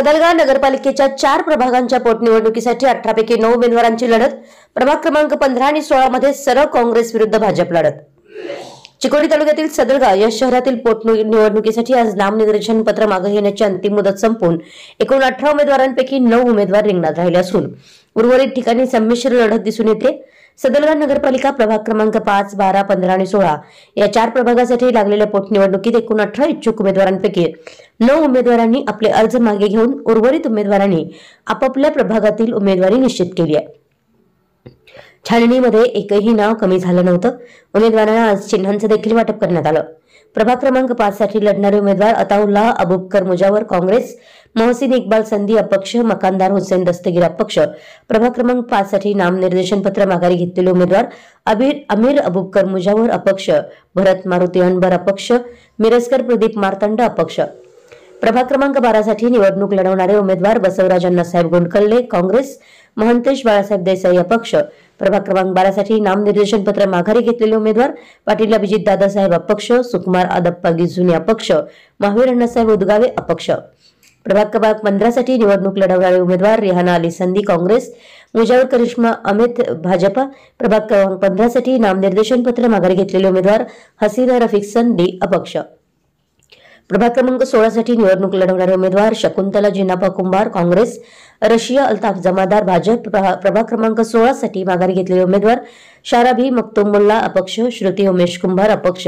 सदलगा नगरपालिकेच्या 4 प्रभागांच्या पोटनिवडणुकीसाठी 18 पैकी 9 उमेदवारांची लढत। प्रभाग क्रमांक 15 आणि 16 मध्ये सरळ काँग्रेस विरुद्ध भाजप लढत। चिकोडी तालुक्यातील सदलगा या शहरातील पोटनिवडणुकीसाठी आज नामनिर्देशन पत्र मागे घेण्याची अंतिम मुदत संपून एकूण 18 उमेदवारांपैकी 9 उमेदवार रिंगणात राहिले असून उर्वरित ठिकाणी संमिश्र लढत दिसून येते। सदलगा नगरपालिका प्रभाग क्रमांक 5, 12, 15 आणि 16 या 4 प्रभागासाठी लागलेल्या पोटनिवडणुकीत एकूण 18 इच्छुक उमेदवारांपैकी 9 उमेदवारांनी आपले अर्ज मागे घेऊन उर्वरित उमेदवारांनी आपापल्या प्रभागातील उमेदवारी निश्चित केली आहे। छाननीमध्ये एकही नाव कमी झालं नव्हतं। उमेदवारांना आज चिन्हांचं देखील वाटप करण्यात आलं। प्रभाग क्रमांक 5 साठी लढणारे उमेदवार अताउल्लाह अबूबकर मुजावर काँग्रेस, मोहसिन इक्बाल संधी अपक्ष, मकानदार हुसैन दस्तगीर अपक्ष। प्रभाग क्रमांक 5 साठी नामनिर्देशन पत्र माघारी घेतलेले उमेदवार अमीर अबूबकर मुजावर अपक्ष, भरत मारुती अनबर अपक्ष, मिरजकर प्रदीप मार्तंड अपक्ष। प्रभाग क्रमांक 12 साठी निवडणूक लढवणारे उमेदवार बसवराज अण्णासाहेब गोंडकल्ले काँग्रेस, महंतेश बाळासाहेब देसाई अपक्ष। प्रभाग क्रमांक 12 साठी नामनिर्देशन पत्र माघारी घेतलेले उमेदवार पाटील अभिजित दादासाहेब अपक्ष, सुकुमार आदप्पा गिजुनी अपक्ष, महावीर अण्णासाहेब उदगावे अपक्ष। प्रभाग क्रमांक 15 साठी निवडणूक लढवणारे उमेदवार रिहाना अली संधी काँग्रेस, मुजावर करिश्मा अमित भाजपा। प्रभाग क्रमांक 15 साठी नामनिर्देशन पत्र माघारी घेतलेले उमेदवार हसीना रफिक संधी अपक्ष। प्रभाग क्रमांक 16 साठी निवडणूक लढवणारे उमेदवार शकुंतला जिनापा कुंभार काँग्रेस, रशिया अल्ताफ जमादार भाजप। प्रभाग क्रमांक 16 साठी माघारी घेतलेले उमेदवार शाराभी मक्तुम मुल्ला अपक्ष, श्रुती उमेश कुंभार अपक्ष।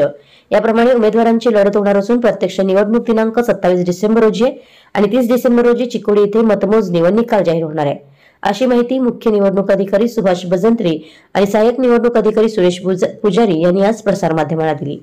याप्रमाणे उमेदवारांची लढत होणार असून प्रत्यक्ष निवडणूक दिनांक 27 डिसेंबर रोजी आणि 30 डिसेंबर रोजी चिकोडी येथे मतमोजणी व निकाल जाहीर होणार आहे, अशी माहिती मुख्य निवडणूक अधिकारी सुभाष बजंत्री आणि सहाय्यक निवडणूक अधिकारी सुरेश पुजारी यांनी आज प्रसारमाध्यमांना दिली।